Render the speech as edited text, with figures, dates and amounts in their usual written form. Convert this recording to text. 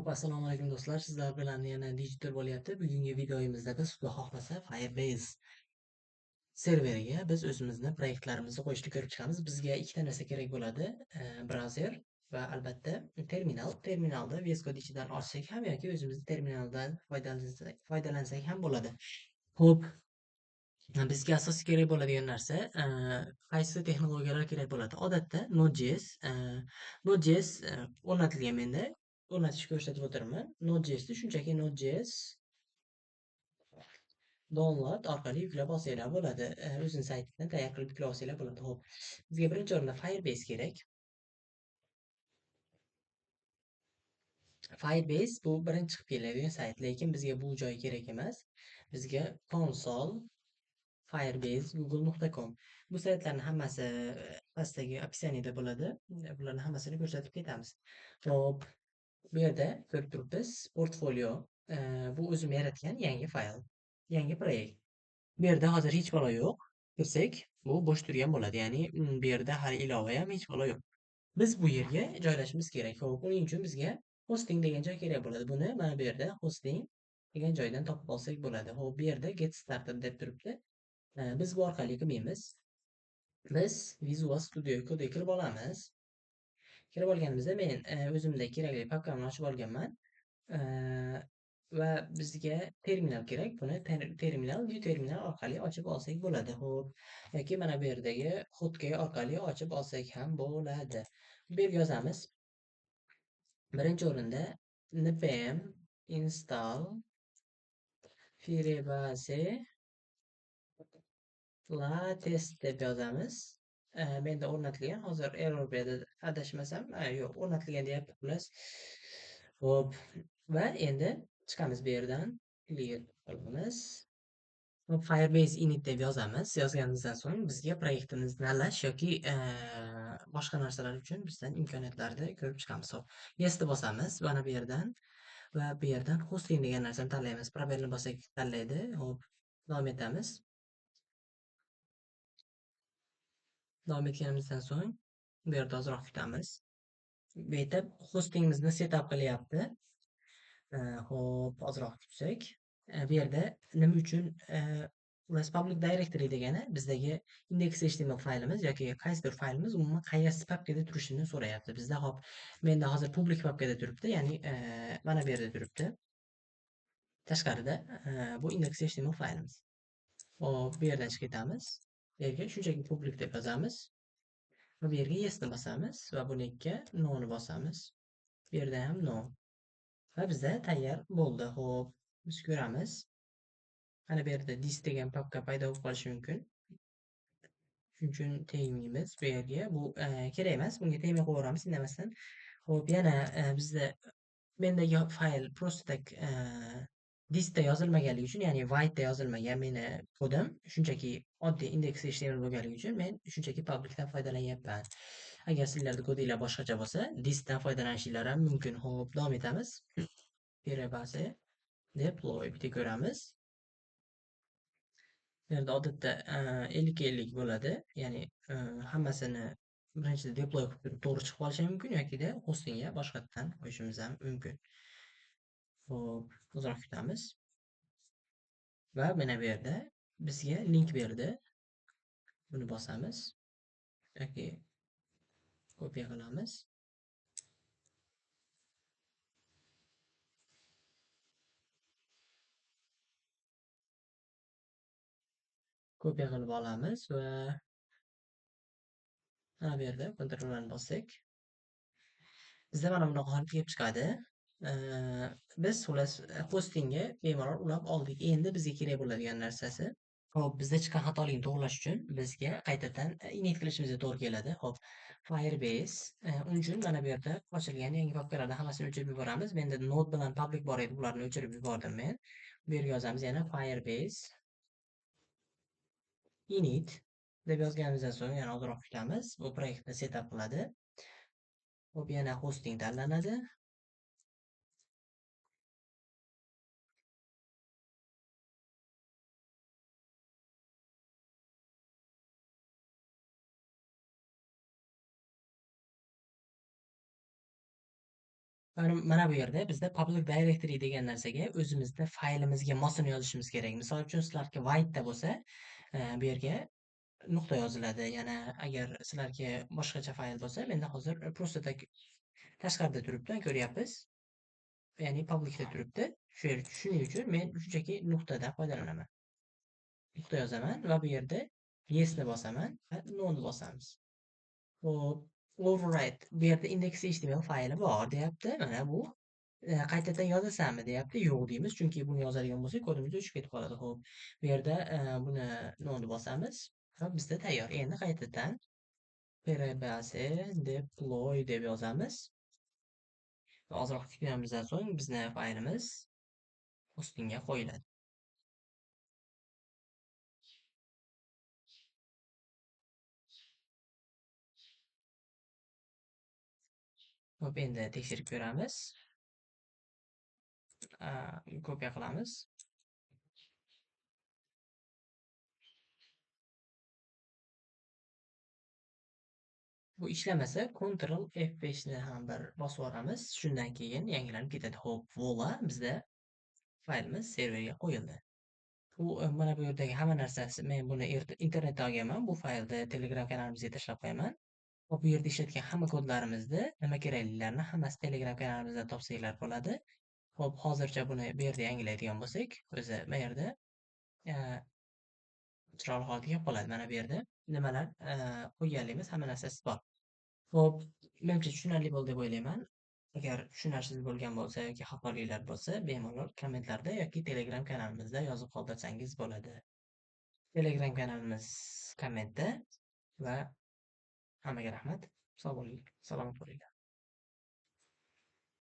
Assalomu alaykum do'stlar. Sizlar bilan yana digital bo'lyapti. Bugungi videomizda biz Xudo xohlasa Firebase serveriga biz o'zimizni proyektlarimizni qo'yishni ko'rib chiqamiz. Bizga ikkita narsa kerak bo'ladi. Brauzer va albatta terminal. Terminalda VS Code ichidan ochsak ham yoki o'zimizni terminaldan foydalansak ham bo'ladi. Xo'p, bizga asosiy kerak bo'ladigan narsa qaysi texnologiyalar kerak bo'ladi? Odatda Node.js o'rnatilgan menda. O'rnatishga ko'rsatib o'tiraman. Node.jsni shunchaki Node.js download orqali yuklab olsanglar bo'ladi. O'zini saytidan tayyor qilib yuklab olsanglar bo'ladi. Xo'p, bizga birinchi o'rinda Firebase kerak. Firebase bu birinchi chiqib keladigan sayt, lekin bizga bu joy kerak emas. Bizga console Firebase google.com bu saytlarning hammasi pastdagi описаниеda bo'ladi. Bularning hammasini ko'rsatib ketamiz. Xo'p, bu yerda ko'rib turibmiz portfolio. Bu o'zim yaratgan yangi fayl, yangi proyekt. Bu yerda hozir hech balo yo'q. Kirsak, bu bo'sh turgan bo'ladi. Ya'ni bu yerda hali ilova ham hech balo yo'q. Biz bu yerga joylashimiz kerak. Xo'p, uning uchun bizga hosting degan joy kerak bo'ladi. Buni mana bu yerda hosting degan joydan topib olsak bo'ladi. Xo'p, bu yerda get started deb turibdi. Biz bu orqali qilmaymiz. Biz Visual Studio Code'ga kirib olamiz. Kirib olganimizda men o'zimda kerakli papkamni ochib olganman. Va bizga terminal kerak. Buni new terminal orqali ochib olsak bo'ladi. Xo'p, yoki mana bu yerdagi hotkey orqali ochib olsak ham bo'ladi. Bu yerga yozamiz. Birinchi o'rinda npm install firebase latest deb yozamiz. Menda o'rnatilgan, hozir error berdi, adashmasam, yo'q, o'rnatilgan deyapti xullas. Xo'p, va endi chiqamiz bu yerdan, clear qilamiz. Firebase init deb yozamiz. Yozganimizdan so'ng bizga proyektimizni tanlash yoki boshqa narsalar uchun bizdan imkoniyatlarni ko'rib chiqamiz. Hop, yesni bosamiz mana bu yerdan va bu yerdan hosting degan narsani tanlaymiz. Probelni bossak tanlaydi. Hop, davom etamiz. Davom etganimizdan so'ng bu yerda ozroq kutamiz. Bu yerda hostingimizni setup qilyapti. Xo'p, ozroq kutsak. Bu yerda nima uchun public directory degani bizdagi index.html faylimiz yoki qaysidir faylimiz umuman qaysi papkada turishini so'rayapti. Bizda hop, menda hozir public papkada turibdi, ya'ni mana bu yerda turibdi. Tashqarida bu index.html faylimiz. Hop, bu yerdan chiqib ketamiz. Bu yerga shunchaki public deb yozamiz. Va bu yerga yesni bosamiz va buniga no'ni bosamiz. Bu yerda ham no. Va bizda tayyor bo'ldi. Xo'p, biz ko'ramiz. Mana bu yerda dis degan papka paydo bo'lib qolishi mumkin. Shuning uchun tegmaymiz bu yerga. Bu kerak emas. Bunga tegmay qo'yaveramiz indamasdan. Xo'p, yana bizda mendagi fayl просто так disda yozilmaganligi uchun, ya'ni white'da yozilmagan meni kodim, shunchaki oddiy index.html bo'lganligi uchun men shunchaki publicdan foydalanyapman. Agar sizlarda kodinglar boshqacha bo'lsa, disdan foydalanishinglar ham mumkin. Xo'p, davom etamiz. Firebase deploy bitta ko'ramiz. Bu yerda odatda 50-50 bo'ladi. Ya'ni hammasini birinchida deploy qilib turib to'g'ri chiqib qolishi mumkin yokida hostingga boshqatdan qo'yishimiz ham mumkin. Xo'p, uzoq kutamiz. Va mana bu yerda bizga link berdi. Buni bosamiz yoki kopiya qilamiz. Kopiya qilib olamiz va mana bu yerda Ctrl ni bossak, bizda mana bunaqa holat kelib chiqadi. Biz xullas hostingga bemalol ulab oldik. Endi bizga kerak bo'ladigan narsasi, hop, bizda chiqqan xatolikni to'g'rilash uchun bizga qaytadan init qilishimizga to'g'ri keladi. Hop, Firebase uning uchun mana bu yerda ochilgan yangi papkalarni hammasini o'chirib yuboramiz. Menda Node bilan public bor edi, bularni o'chirib yubordim men. Bu yerga yozamiz yana Firebase init deb yozganimizdan so'ng yana ozroq kutamiz. Bu proyektni setup qiladi. Hop, yana hosting tanlanadi. Mana bu yerda bizda public directory degan narsaga o'zimizni faylimizga mosini yozishimiz kerak. Misol uchun sizlarga voidda bo'lsa, bu yerga nuqta yoziladi. Yana agar sizlarga boshqacha fayl bo'lsa, menda hozir просто так tashqarida turibdi, ko'ryapmiz. Ya'ni publicda turibdi. Shuning uchun men shunchaki nuqtadan foydalanaman. Nuqta yozaman va bu yerda yes ni bosaman va no ni bosamiz. Hop, override. Bu yerda index.html fayli bor deyapti. Mana bu. Qaytadan yozasanmi deyapti. Yo'q deymiz. Chunki buni yozadigan bo'lsak, kodimiz o'chib ketib qoladi. Xo'p, bu yerda buni no ni bosamiz va bizda tayyor. Endi qaytadan Firebase deploy deb yozamiz. Ozroq kutganimizdan so'ng bizni faylimiz hostingga qo'yiladi. Hop, endi tekshirib ko'ramiz. Kopiya qilamiz. Bu ishlamasa Ctrl F5 ni ham bir bosib yuboramiz. Shundan keyin yangilanib ketadi. Xo'p, voila, bizda faylimiz serverga qo'yildi. Mana bu yerdagi hamma narsasi men buni internetdan olganman. Bu faylni Telegram kanalimizga tashlab qo'yaman. Bu yerda ishlatgan hamma kodlarimizni, nima kerakliklarini hammasi Telegram kanalimizda topsanglar bo'ladi. Xo'p, hozircha buni bu yerda yangilaydigan bo'lsak, o'zi bu yerda chiroyli holatga kelib qoladi. Mana bu yerda nimalar qo'yganligimiz hamma narsasi bor. Xo'p, menimcha tushunarli bo'ldi deb o'ylayman. Agar tushunarsiz bo'lgan bo'lsa yoki xatoliklar bo'lsa, bemalol kommentlarda yoki Telegram kanalimizda yozib qoldirsangiz bo'ladi. Telegram kanalimiz kommentda va hammaga rahmat. Sog' bo'ling, salomat bo'linglar.